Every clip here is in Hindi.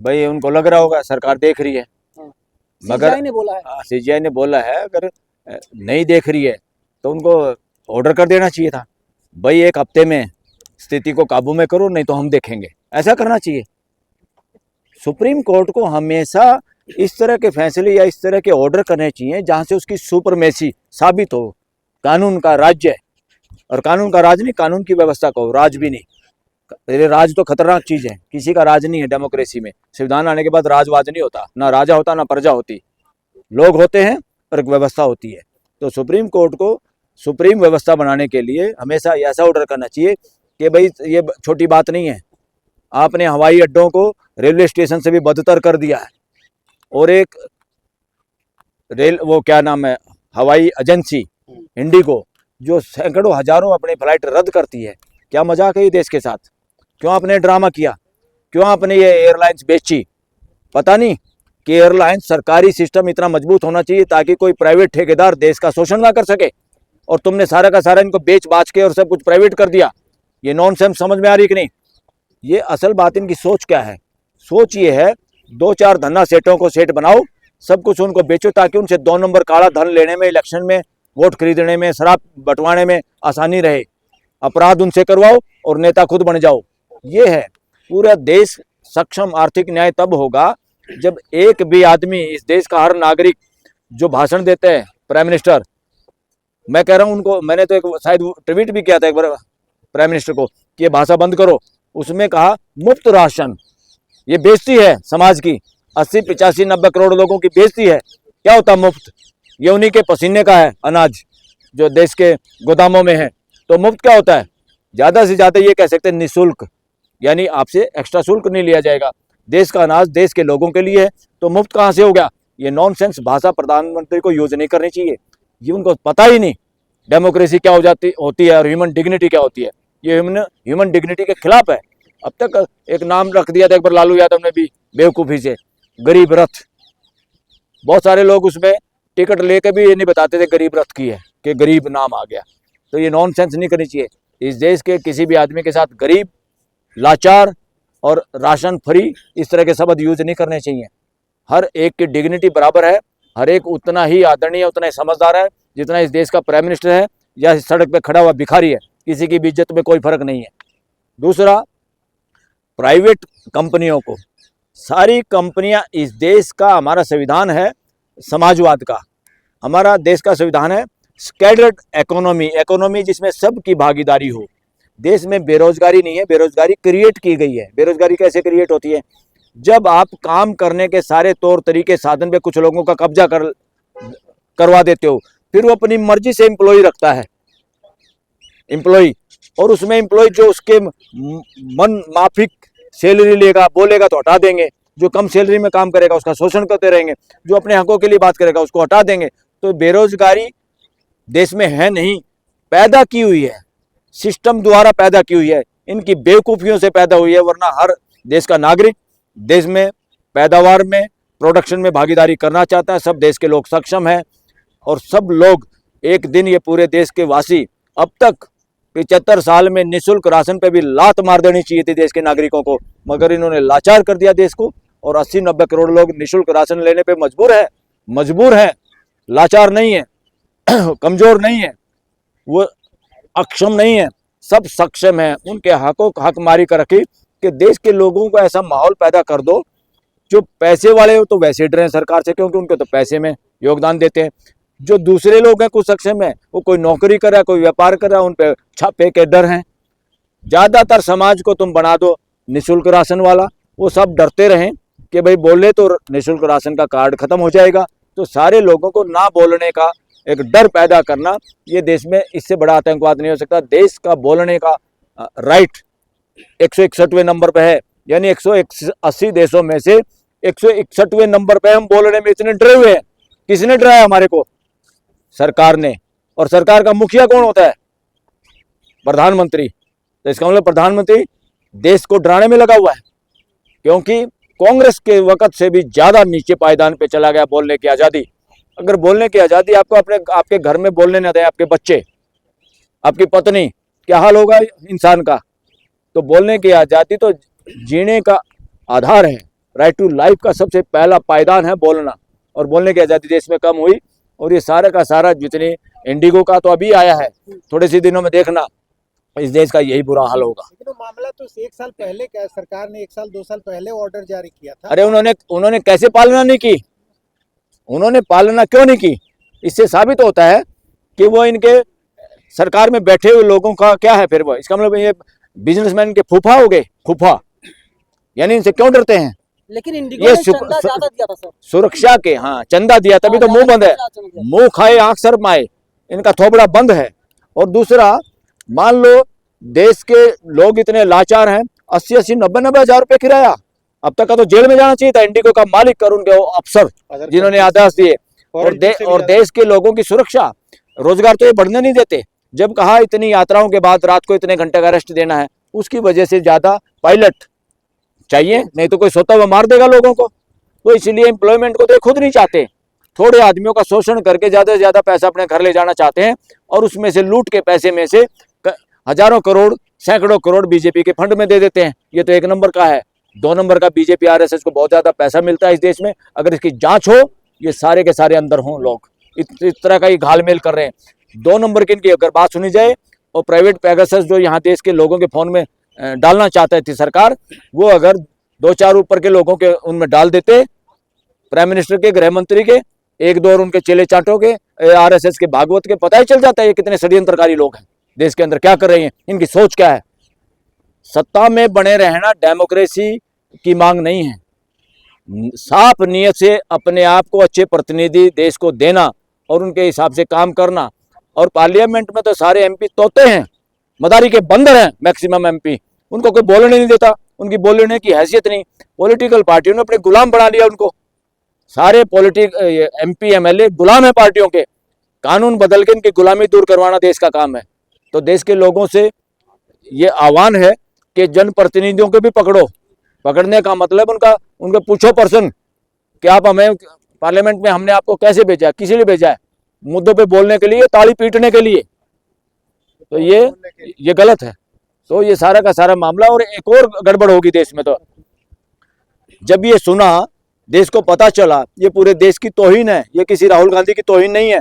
भाई उनको लग रहा होगा सरकार देख रही है, मगर सीजीआई ने बोला है। सीजीआई ने बोला है अगर नहीं देख रही है तो उनको ऑर्डर कर देना चाहिए था, भाई 1 हफ्ते में स्थिति को काबू में करो, नहीं तो हम देखेंगे, ऐसा करना चाहिए। सुप्रीम कोर्ट को हमेशा इस तरह के फैसले या इस तरह के ऑर्डर करने चाहिए जहां से उसकी सुपरमेसी साबित हो। कानून का राज्य है, और कानून का राज नहीं, कानून की व्यवस्था को राज भी नहीं। ये राज तो खतरनाक चीज है, किसी का राज नहीं है डेमोक्रेसी में। संविधान आने के बाद राजवाज नहीं होता, ना राजा होता ना प्रजा होती, लोग होते हैं और एक व्यवस्था होती है। तो सुप्रीम कोर्ट को सुप्रीम व्यवस्था बनाने के लिए हमेशा ऐसा ऑर्डर करना चाहिए कि भाई ये छोटी बात नहीं है, आपने हवाई अड्डों को रेलवे स्टेशन से भी बदतर कर दिया है, और एक वो क्या नाम है, हवाई एजेंसी इंडिगो जो सैकड़ों हजारों अपनी फ्लाइट रद्द करती है। क्या मजाक है ये देश के साथ? क्यों आपने ड्रामा किया? क्यों आपने ये एयरलाइंस बेची? पता नहीं कि एयरलाइंस सरकारी सिस्टम इतना मजबूत होना चाहिए ताकि कोई प्राइवेट ठेकेदार देश का शोषण ना कर सके, और तुमने सारा का सारा इनको बेच बाच के और सब कुछ प्राइवेट कर दिया। ये नॉनसेंस समझ में आ रही कि नहीं? ये असल बात इनकी सोच क्या है? सोच ये है 2-4 धन्ना सेठों को सेठ बनाओ, सब कुछ उनको बेचो ताकि उनसे 2 नंबर काला धन लेने में, इलेक्शन में वोट खरीदने में, शराब बंटवाने में आसानी रहे, अपराध उनसे करवाओ और नेता खुद बन जाओ। ये है। पूरा देश सक्षम आर्थिक न्याय तब होगा जब एक भी आदमी, इस देश का हर नागरिक जो भाषण देते हैं, प्राइम मिनिस्टर, मैं कह रहा हूं उनको, मैंने तो एक शायद ट्वीट भी किया था एक बार प्राइम मिनिस्टर को कि ये भाषा बंद करो। उसमें कहा मुफ्त राशन, ये बेइज्जती है समाज की, 80, 85, 90 करोड़ लोगों की बेइज्जती है। क्या होता मुफ्त? ये उन्हीं के पसीने का है अनाज जो देश के गोदामों में है। तो मुफ्त क्या होता है? ज्यादा से ज्यादा ये कह सकते हैं निःशुल्क, यानी आपसे एक्स्ट्रा शुल्क नहीं लिया जाएगा। देश का अनाज देश के लोगों के लिए है, तो मुफ्त कहाँ से हो गया? ये नॉनसेंस भाषा प्रधानमंत्री को यूज नहीं करनी चाहिए। ये उनको पता ही नहीं डेमोक्रेसी क्या होती है और ह्यूमन डिग्निटी क्या होती है। ये ह्यूमन डिग्निटी के खिलाफ है। अब तक एक नाम रख दिया था एक बार लालू यादव ने भी बेवकूफ़ी से, गरीब रथ। बहुत सारे लोग उसमें टिकट लेके भी ये नहीं बताते थे गरीब रथ की है, कि गरीब नाम आ गया। तो ये नॉनसेंस नहीं करनी चाहिए। इस देश के किसी भी आदमी के साथ गरीब, लाचार और राशन फ्री इस तरह के शब्द यूज नहीं करने चाहिए। हर एक की डिग्निटी बराबर है, हर एक उतना ही आदरणीय, उतना ही समझदार है जितना इस देश का प्राइम मिनिस्टर है या सड़क पे खड़ा हुआ भिखारी है। किसी की भी इज्जत में कोई फर्क नहीं है। दूसरा, प्राइवेट कंपनियों को, सारी कंपनियां, इस देश का, हमारा संविधान है समाजवाद का, हमारा देश का संविधान है स्कैटर्ड इकोनॉमी जिसमें सबकी भागीदारी हो। देश में बेरोजगारी नहीं है, बेरोजगारी क्रिएट की गई है। बेरोजगारी कैसे क्रिएट होती है? जब आप काम करने के सारे तौर तरीके साधन पे कुछ लोगों का कब्जा करवा देते हो, फिर वो अपनी मर्जी से एम्प्लॉय रखता है, एम्प्लॉय, और उसमें एम्प्लॉय जो उसके मन माफिक सैलरी लेगा, बोलेगा तो हटा देंगे। जो कम सैलरी में काम करेगा उसका शोषण करते रहेंगे, जो अपने हकों के लिए बात करेगा उसको हटा देंगे। तो बेरोजगारी देश में है नहीं, पैदा की हुई है, सिस्टम द्वारा पैदा की हुई है, इनकी बेवकूफियों से पैदा हुई है। वरना हर देश का नागरिक देश में पैदावार में, प्रोडक्शन में भागीदारी करना चाहता है। सब देश के लोग सक्षम हैं, और सब लोग एक दिन, ये पूरे देश के वासी, अब तक 75 साल में निःशुल्क राशन पे भी लात मार देनी चाहिए थी देश के नागरिकों को, मगर इन्होंने लाचार कर दिया देश को। और 80-90 करोड़ लोग निःशुल्क राशन लेने पे मजबूर है, लाचार नहीं है, कमजोर नहीं है, वो अक्षम नहीं है, सब सक्षम है। उनके हकों हक मारी कर रखी कि देश के लोगों को ऐसा माहौल पैदा कर दो, जो पैसे वाले हो तो वैसे डरे सरकार से, क्योंकि उनको तो पैसे में योगदान देते हैं। जो दूसरे लोग हैं कुछ सक्षम है, वो कोई नौकरी कर रहा है, कोई व्यापार कर रहा है, उन पे छापे के डर हैं। ज्यादातर समाज को तुम बना दो निःशुल्क राशन वाला, वो सब डरते रहें कि भाई बोले तो निःशुल्क राशन का कार्ड खत्म हो जाएगा। तो सारे लोगों को ना बोलने का एक डर पैदा करना, ये देश में इससे बड़ा आतंकवाद नहीं हो सकता। देश का बोलने का राइट 161वें नंबर पे है, यानी 180 देशों में से 161वें नंबर पे हम बोलने में इतने डरे हुए हैं। किसने डराया हमारे को? सरकार ने। और सरकार का मुखिया कौन होता है? प्रधानमंत्री। तो इसका मतलब प्रधानमंत्री देश को डराने में लगा हुआ है, क्योंकि कांग्रेस के वक्त से भी ज्यादा नीचे पायदान पे चला गया बोलने की आजादी। अगर बोलने की आजादी आपको आपके घर में बोलने न दें, आपके बच्चे, आपकी पत्नी, क्या हाल होगा इंसान का? तो बोलने की आजादी तो जीने का आधार है, राइट टू लाइफ का सबसे पहला पायदान है बोलना, और बोलने की आज़ादी देश में कम हुई। और ये सारा का सारा जितने इंडिगो का तो अभी आया है, थोड़े से दिनों में देखना इस देश का यही बुरा हाल होगा। लेकिन मामला तो 1 साल पहले क्या, सरकार ने 1 साल 2 साल पहले ऑर्डर जारी किया था। अरे उन्होंने कैसे पालना नहीं की, उन्होंने पालना क्यों नहीं की? इससे साबित होता है कि वो इनके सरकार में बैठे हुए लोगों का क्या है फिर वो, इसका मतलब ये बिजनेसमैन के फूफा हो गए, फूफा, यानी इनसे क्यों डरते हैं? लेकिन इंडिगो ने चंदा ज्यादा दिया था सर, सुरक्षा के, हाँ चंदा दिया, तभी तो मुंह बंद है, मुंह खाए आंख शर्म आए, इनका थोबड़ा बंद है। और दूसरा, मान लो देश के लोग इतने लाचार हैं, 80-80, 90-90 हजार रुपए किराया, अब तक का तो जेल में जाना चाहिए था इंडिगो का मालिक और उनके अफसर जिन्होंने आदेश दिए। और देश के लोगों की सुरक्षा, रोजगार तो ये बढ़ने नहीं देते। जब कहा इतनी यात्राओं के बाद रात को इतने घंटे का रेस्ट देना है, उसकी वजह से ज्यादा पायलट चाहिए, नहीं तो कोई सोता हुआ मार देगा लोगों को। तो इसलिए एम्प्लॉयमेंट को तो खुद नहीं चाहते, थोड़े आदमियों का शोषण करके ज्यादा से ज्यादा पैसा अपने घर ले जाना चाहते हैं, और उसमें से लूट के पैसे में से हजारों करोड़, सैकड़ों करोड़ बीजेपी के फंड में दे देते हैं। ये तो 1 नंबर का है। 2 नंबर का बीजेपी आरएसएस को बहुत ज्यादा पैसा मिलता है इस देश में। अगर इसकी जांच हो, ये सारे के सारे अंदर हों लोग, इस तरह का ही घालमेल कर रहे हैं। 2 नंबर की इनकी अगर बात सुनी जाए, और प्राइवेट पैगासस जो यहाँ देश के लोगों के फोन में डालना चाहती थी सरकार, वो अगर 2-4 ऊपर के लोगों के उनमें डाल देते, प्राइम मिनिस्टर के, गृह मंत्री के, 1-2 और उनके चेले चाटों के, आरएसएस के, भागवत के, पता ही चल जाता है ये कितने षड्यंत्रकारी लोग हैं, देश के अंदर क्या कर रहे हैं, इनकी सोच क्या है। सत्ता में बने रहना डेमोक्रेसी की मांग नहीं है, साफ नियत से अपने आप को अच्छे प्रतिनिधि देश को देना और उनके हिसाब से काम करना। और पार्लियामेंट में तो सारे एमपी तोते हैं, मदारी के बंदर हैं मैक्सिमम एमपी, उनको कोई बोलने नहीं देता, उनकी बोलने की हैसियत नहीं। पॉलिटिकल पार्टियों ने अपने गुलाम बना लिया उनको, सारे एमपी एमएलए गुलाम है पार्टियों के, कानून बदल के इनकी गुलामी दूर करवाना देश का काम है। तो देश के लोगों से ये आह्वान है कि जनप्रतिनिधियों को भी पकड़ो। पकड़ने का मतलब उनके पूछो पर्सन कि आप हमें पार्लियामेंट में, हमने आपको कैसे भेजा है, किसी लिए भेजा है, मुद्दों पे बोलने के लिए, ताली पीटने के लिए? तो ये गलत है। तो ये सारा का सारा मामला, और एक और गड़बड़ होगी देश में। तो जब ये सुना, देश को पता चला, ये पूरे देश की तौहीन है, ये किसी राहुल गांधी की तौहीन नहीं है,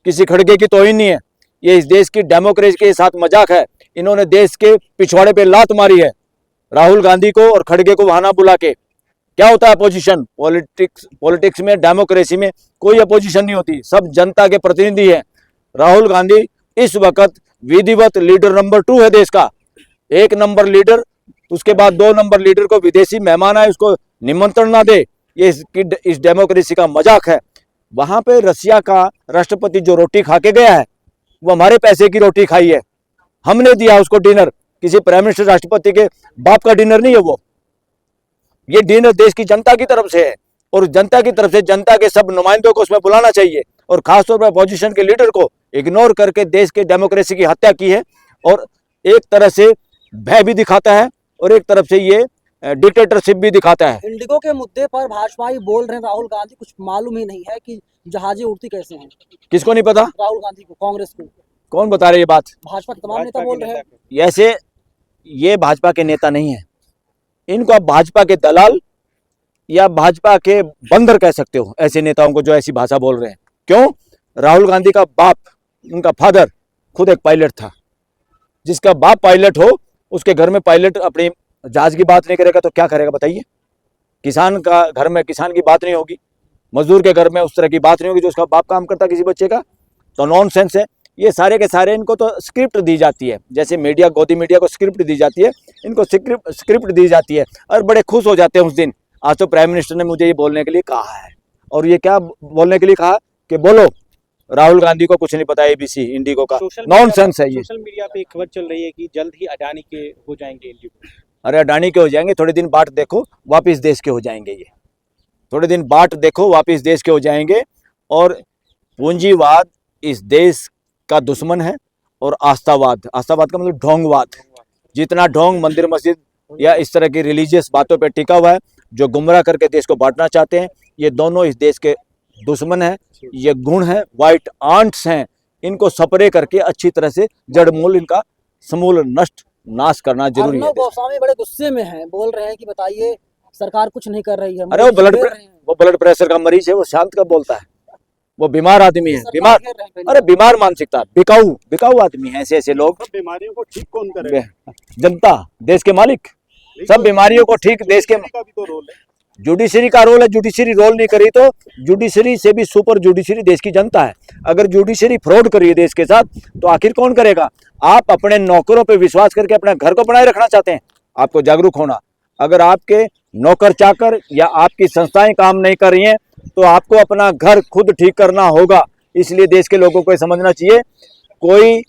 किसी खड़गे की तौहीन नहीं है, ये इस देश की डेमोक्रेसी के साथ मजाक है। इन्होंने देश के पिछवाड़े पे लात मारी है, राहुल गांधी को और खड़गे को वहां ना बुला के। क्या होता है अपोजिशन? पॉलिटिक्स में, डेमोक्रेसी में कोई अपोजिशन नहीं होती, सब जनता के प्रतिनिधि है। राहुल गांधी इस वक्त विधिवत लीडर नंबर 2 है देश का, 1 नंबर लीडर, उसके बाद 2 नंबर लीडर को विदेशी मेहमान आए उसको निमंत्रण ना दे, ये इस डेमोक्रेसी का मजाक है। वहां पे रसिया का राष्ट्रपति जो रोटी खा के गया है, वो हमारे पैसे की रोटी खाई है, हमने दिया उसको डिनर, किसी प्राइम मिनिस्टर राष्ट्रपति के बाप का डिनर नहीं है वो। ये डिनर देश की जनता की तरफ से है, और जनता की तरफ से जनता के सब नुमाइंदों को उसमें बुलाना चाहिए। और खासतौर पर अपोजिशन के लीडर को इग्नोर करके देश के डेमोक्रेसी की हत्या की है, और एक तरह से भय भी दिखाता है, और एक तरफ से ये डिक्टेटरशिप भी दिखाता है। इंडिगो के मुद्दे पर भाजपा ही बोल रहे हैं, राहुल गांधी कुछ मालूम ही नहीं है कि जहाजें उड़ती कैसे हैं। किसको नहीं पता? राहुल गांधी को, कांग्रेस को। कौन बता रहे ये बात? भाजपा के तमाम नेता बोल रहे हैं। ऐसे ये भाजपा के नेता नहीं है, इनको आप भाजपा के दलाल या भाजपा के बंदर कह सकते हो, ऐसे नेताओं को जो ऐसी भाषा बोल रहे हैं। क्यों? राहुल गांधी का बाप, उनका फादर खुद एक पायलट था। जिसका बाप पायलट हो, उसके घर में पायलट अपनी जहाज की बात नहीं करेगा तो क्या करेगा बताइए? किसान का घर में किसान की बात नहीं होगी, मजदूर के घर में उस तरह की बात नहीं होगी जो उसका बाप काम करता किसी बच्चे का। तो नॉनसेंस है ये सारे के सारे। इनको तो स्क्रिप्ट दी जाती है, जैसे मीडिया, गोदी मीडिया को स्क्रिप्ट दी जाती है, इनको स्क्रिप्ट दी जाती है, और बड़े खुश हो जाते हैं उस दिन। आज तो प्राइम मिनिस्टर ने मुझे ये बोलने के लिए कहा है, और ये क्या बोलने के लिए कहा कि बोलो राहुल गांधी को कुछ नहीं पता एबीसी इंडिगो का। नॉनसेंस है ये। सोशल मीडिया पे एक खबर चल रही है कि जल्द ही अडानी के हो जाएंगे इंडिगो। अरे अडानी के हो जाएंगे, थोड़े दिन बाट देखो वापिस देश के हो जाएंगे। ये थोड़े दिन बाट देखो वापिस देश के हो जाएंगे। और पूंजीवाद इस देश का दुश्मन है, और आस्थावाद का मतलब ढोंगवाद, जितना ढोंग मंदिर मस्जिद या इस तरह की रिलीजियस बातों पे टिका हुआ है, जो गुमराह करके देश को बांटना चाहते हैं, ये दोनों इस देश के दुश्मन हैं। ये गुण हैं, व्हाइट आंट्स हैं, इनको सपरे करके अच्छी तरह से जड़मूल इनका समूल नष्ट नाश करना जरूरी है। अर्नब गोस्वामी बड़े गुस्से में हैं, बोल रहे हैं कि बताइए सरकार कुछ नहीं कर रही है। अरे वो मोदी ब्लड घेर रहे हैं। वो ब्लड प्रेशर का मरीज है, वो शांत कब बोलता है? वो बीमार आदमी है, सरकार बीमार, घेर रहे हैं पहले। अरे बीमार मानसिकता, बिकाऊ बिकाऊ आदमी है, ऐसे ऐसे लोग। सब बीमारियों को ठीक कौन करेगा? जनता, देश के मालिक, सब बीमारियों को ठीक देश के का भी तो रोल है। जुडिशरी का रोल है। जुडिशरी रोल नहीं करी तो जुडिशरी से भी सुपर जुडिशरी देश की जनता है। अगर जुडिशरी फ्रॉड करी है देश के साथ तो आखिर कौन करेगा? आप अपने नौकरों पे विश्वास करके अपने घर को बनाए रखना चाहते हैं, आपको जागरूक होना। अगर आपके नौकर चाकर या आपकी संस्थाएं काम नहीं कर रही हैं तो आपको अपना घर खुद ठीक करना होगा। इसलिए देश के लोगों को ये समझना चाहिए, कोई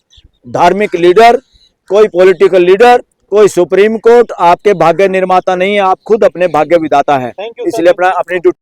धार्मिक लीडर, कोई पॉलिटिकल लीडर, कोई सुप्रीम कोर्ट आपके भाग्य निर्माता नहीं है, आप खुद अपने भाग्य विधाता है। Thank you, sir. इसलिए अपनी